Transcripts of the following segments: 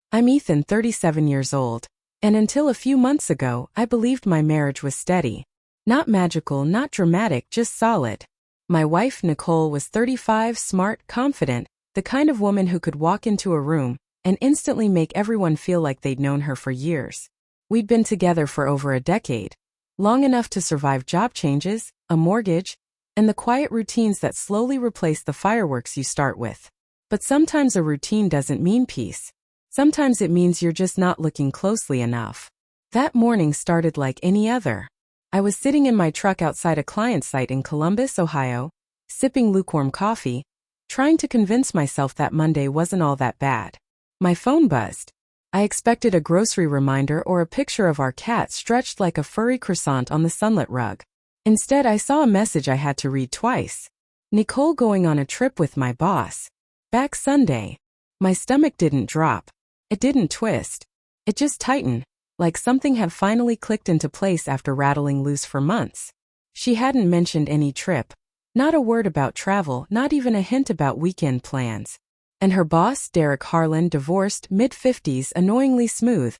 I'm Ethan, 37 years old, and until a few months ago, I believed my marriage was steady. Not magical, not dramatic, just solid. My wife, Nicole, was 35, smart, confident, the kind of woman who could walk into a room and instantly make everyone feel like they'd known her for years. We'd been together for over a decade, long enough to survive job changes, a mortgage, and the quiet routines that slowly replace the fireworks you start with. But sometimes a routine doesn't mean peace. Sometimes it means you're just not looking closely enough. That morning started like any other. I was sitting in my truck outside a client site in Columbus, Ohio, sipping lukewarm coffee, trying to convince myself that Monday wasn't all that bad. My phone buzzed. I expected a grocery reminder or a picture of our cat stretched like a furry croissant on the sunlit rug. Instead, I saw a message I had to read twice. Nicole going on a trip with my boss. Back Sunday. My stomach didn't drop. It didn't twist. It just tightened, like something had finally clicked into place after rattling loose for months. She hadn't mentioned any trip. Not a word about travel, not even a hint about weekend plans. And her boss, Derek Harlan, divorced, mid-50s, annoyingly smooth,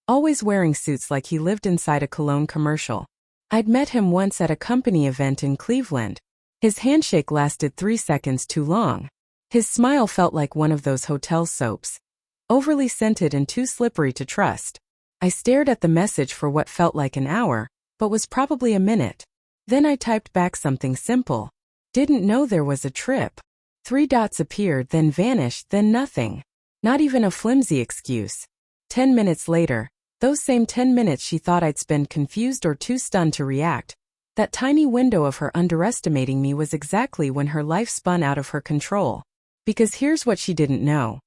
always wearing suits like he lived inside a cologne commercial. I'd met him once at a company event in Cleveland. His handshake lasted 3 seconds too long. His smile felt like one of those hotel soaps. Overly scented and too slippery to trust. I stared at the message for what felt like an hour, but was probably a minute. Then I typed back something simple. Didn't know there was a trip. 3 dots appeared, then vanished, then nothing. Not even a flimsy excuse. 10 minutes later, those same 10 minutes she thought I'd spend confused or too stunned to react. That tiny window of her underestimating me was exactly when her life spun out of her control. Because here's what she didn't know.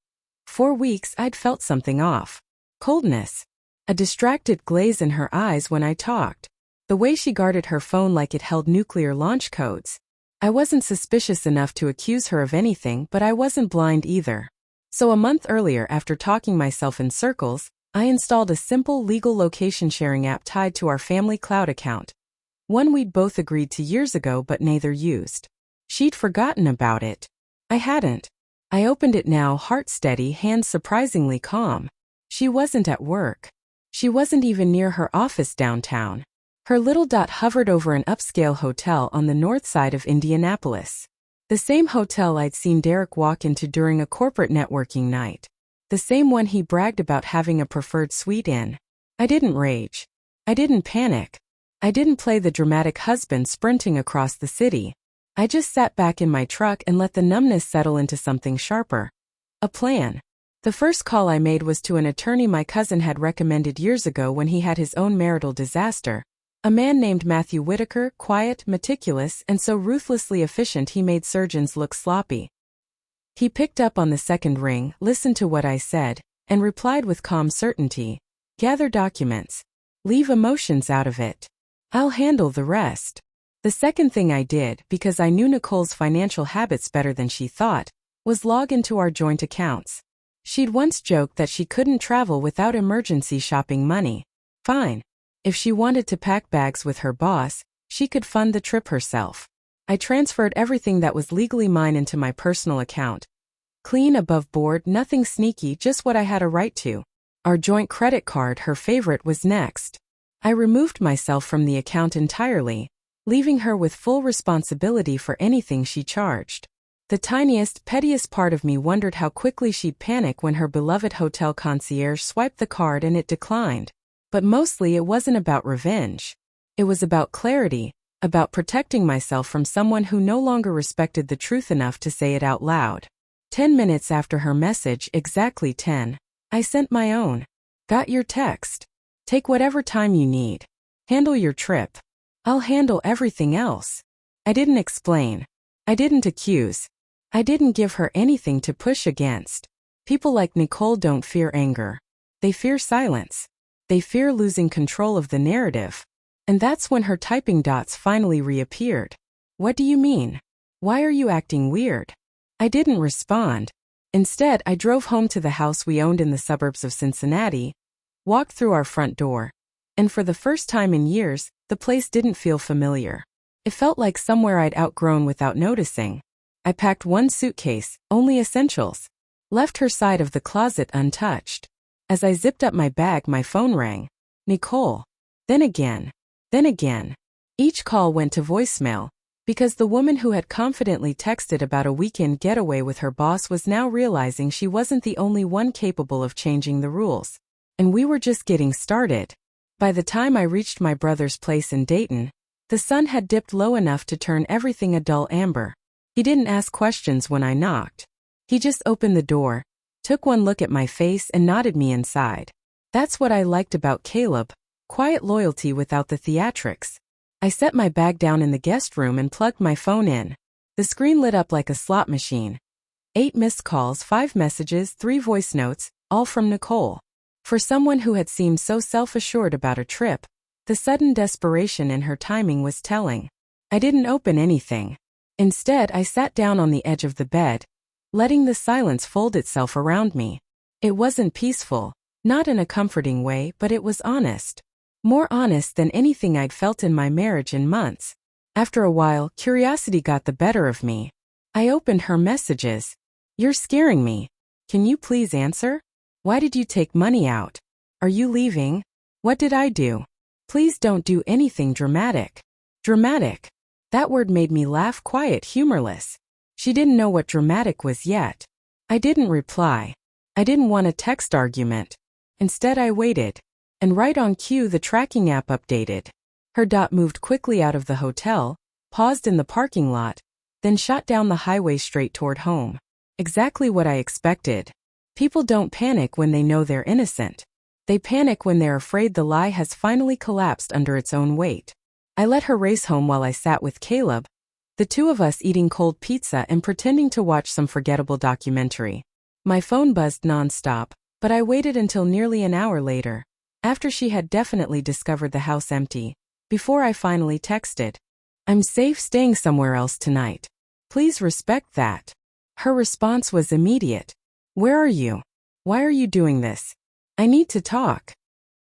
4 weeks I'd felt something off. Coldness. A distracted glaze in her eyes when I talked. The way she guarded her phone like it held nuclear launch codes. I wasn't suspicious enough to accuse her of anything, but I wasn't blind either. So a month earlier, after talking myself in circles, I installed a simple legal location sharing app tied to our family cloud account. One we'd both agreed to years ago but neither used. She'd forgotten about it. I hadn't. I opened it now, heart steady, hands surprisingly calm. She wasn't at work. She wasn't even near her office downtown. Her little dot hovered over an upscale hotel on the north side of Indianapolis. The same hotel I'd seen Derek walk into during a corporate networking night. The same one he bragged about having a preferred suite in. I didn't rage. I didn't panic. I didn't play the dramatic husband sprinting across the city. I just sat back in my truck and let the numbness settle into something sharper. A plan. The first call I made was to an attorney my cousin had recommended years ago when he had his own marital disaster. A man named Matthew Whitaker, quiet, meticulous, and so ruthlessly efficient he made surgeons look sloppy. He picked up on the second ring, listened to what I said, and replied with calm certainty. Gather documents. Leave emotions out of it. I'll handle the rest. The second thing I did, because I knew Nicole's financial habits better than she thought, was log into our joint accounts. She'd once joked that she couldn't travel without emergency shopping money. Fine. If she wanted to pack bags with her boss, she could fund the trip herself. I transferred everything that was legally mine into my personal account. Clean, above board, nothing sneaky, just what I had a right to. Our joint credit card, her favorite, was next. I removed myself from the account entirely, leaving her with full responsibility for anything she charged. The tiniest, pettiest part of me wondered how quickly she'd panic when her beloved hotel concierge swiped the card and it declined. But mostly it wasn't about revenge. It was about clarity, about protecting myself from someone who no longer respected the truth enough to say it out loud. 10 minutes after her message, exactly 10, I sent my own. Got your text. Take whatever time you need. Handle your trip. I'll handle everything else. I didn't explain. I didn't accuse. I didn't give her anything to push against. People like Nicole don't fear anger. They fear silence. They fear losing control of the narrative. And that's when her typing dots finally reappeared. What do you mean? Why are you acting weird? I didn't respond. Instead, I drove home to the house we owned in the suburbs of Cincinnati, walked through our front door, and for the first time in years, the place didn't feel familiar. It felt like somewhere I'd outgrown without noticing. I packed one suitcase, only essentials. Left her side of the closet untouched. As I zipped up my bag, my phone rang. Nicole. Then again. Then again. Each call went to voicemail, because the woman who had confidently texted about a weekend getaway with her boss was now realizing she wasn't the only one capable of changing the rules. And we were just getting started. By the time I reached my brother's place in Dayton, the sun had dipped low enough to turn everything a dull amber. He didn't ask questions when I knocked. He just opened the door, took one look at my face and nodded me inside. That's what I liked about Caleb, quiet loyalty without the theatrics. I set my bag down in the guest room and plugged my phone in. The screen lit up like a slot machine. 8 missed calls, 5 messages, 3 voice notes, all from Nicole. For someone who had seemed so self-assured about a trip, the sudden desperation in her timing was telling. I didn't open anything. Instead, I sat down on the edge of the bed, letting the silence fold itself around me. It wasn't peaceful, not in a comforting way, but it was honest. More honest than anything I'd felt in my marriage in months. After a while, curiosity got the better of me. I opened her messages. You're scaring me. Can you please answer? Why did you take money out? Are you leaving? What did I do? Please don't do anything dramatic. Dramatic. That word made me laugh, quiet, humorless. She didn't know what dramatic was yet. I didn't reply. I didn't want a text argument. Instead, I waited. And right on cue, the tracking app updated. Her dot moved quickly out of the hotel, paused in the parking lot, then shot down the highway straight toward home. Exactly what I expected. People don't panic when they know they're innocent. They panic when they're afraid the lie has finally collapsed under its own weight. I let her race home while I sat with Caleb, the two of us eating cold pizza and pretending to watch some forgettable documentary. My phone buzzed nonstop, but I waited until nearly an hour later, after she had definitely discovered the house empty, before I finally texted. I'm safe staying somewhere else tonight. Please respect that. Her response was immediate. Where are you? Why are you doing this? I need to talk.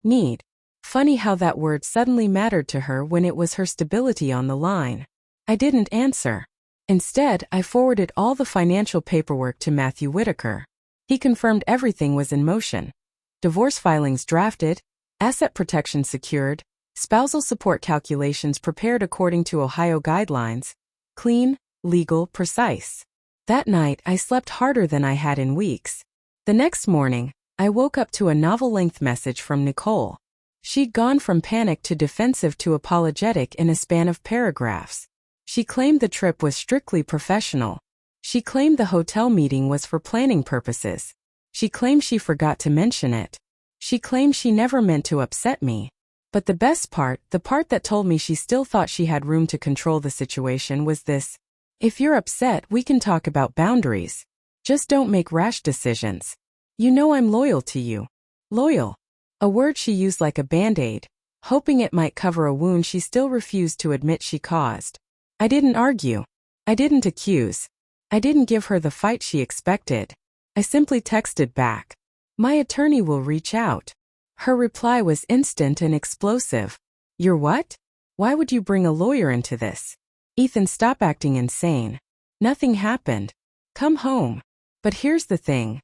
Need. Funny how that word suddenly mattered to her when it was her stability on the line. I didn't answer. Instead, I forwarded all the financial paperwork to Matthew Whitaker. He confirmed everything was in motion. Divorce filings drafted, asset protection secured, spousal support calculations prepared according to Ohio guidelines. Clean, legal, precise. That night, I slept harder than I had in weeks. The next morning, I woke up to a novel-length message from Nicole. She'd gone from panic to defensive to apologetic in a span of paragraphs. She claimed the trip was strictly professional. She claimed the hotel meeting was for planning purposes. She claimed she forgot to mention it. She claimed she never meant to upset me. But the best part, the part that told me she still thought she had room to control the situation, was this. If you're upset, we can talk about boundaries. Just don't make rash decisions. You know I'm loyal to you. Loyal. A word she used like a band-aid, hoping it might cover a wound she still refused to admit she caused. I didn't argue. I didn't accuse. I didn't give her the fight she expected. I simply texted back. My attorney will reach out. Her reply was instant and explosive. You're what? Why would you bring a lawyer into this? Ethan, stop acting insane. Nothing happened. Come home. But here's the thing.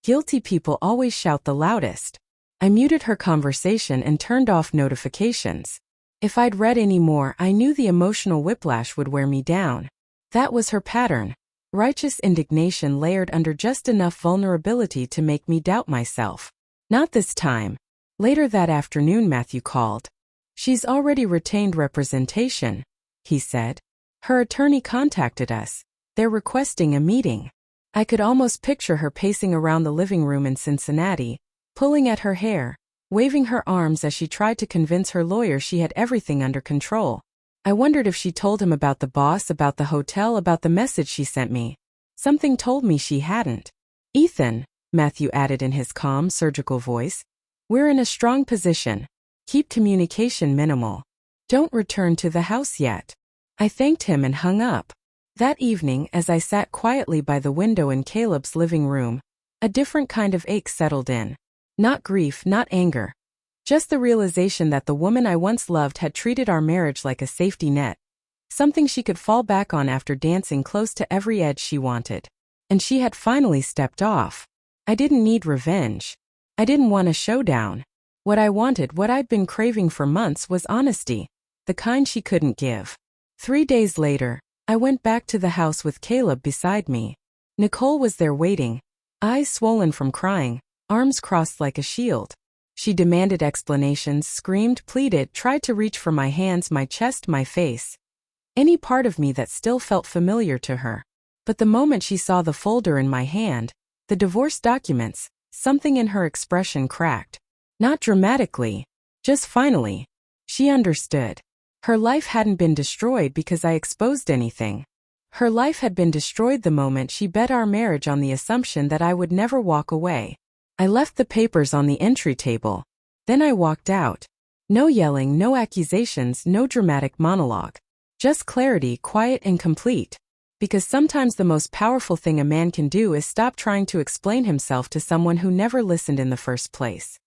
Guilty people always shout the loudest. I muted her conversation and turned off notifications. If I'd read any more, I knew the emotional whiplash would wear me down. That was her pattern. Righteous indignation layered under just enough vulnerability to make me doubt myself. Not this time. Later that afternoon, Matthew called. She's already retained representation, he said. Her attorney contacted us. They're requesting a meeting. I could almost picture her pacing around the living room in Cincinnati, pulling at her hair, waving her arms as she tried to convince her lawyer she had everything under control. I wondered if she told him about the boss, about the hotel, about the message she sent me. Something told me she hadn't. Ethan, Matthew added in his calm, surgical voice, we're in a strong position. Keep communication minimal. Don't return to the house yet. I thanked him and hung up. That evening, as I sat quietly by the window in Caleb's living room, a different kind of ache settled in. Not grief, not anger. Just the realization that the woman I once loved had treated our marriage like a safety net. Something she could fall back on after dancing close to every edge she wanted. And she had finally stepped off. I didn't need revenge. I didn't want a showdown. What I wanted, what I'd been craving for months, was honesty, the kind she couldn't give. 3 days later, I went back to the house with Caleb beside me. Nicole was there waiting, eyes swollen from crying, arms crossed like a shield. She demanded explanations, screamed, pleaded, tried to reach for my hands, my chest, my face. Any part of me that still felt familiar to her. But the moment she saw the folder in my hand, the divorce documents, something in her expression cracked. Not dramatically, just finally. She understood. Her life hadn't been destroyed because I exposed anything. Her life had been destroyed the moment she bet our marriage on the assumption that I would never walk away. I left the papers on the entry table. Then I walked out. No yelling, no accusations, no dramatic monologue. Just clarity, quiet and complete. Because sometimes the most powerful thing a man can do is stop trying to explain himself to someone who never listened in the first place.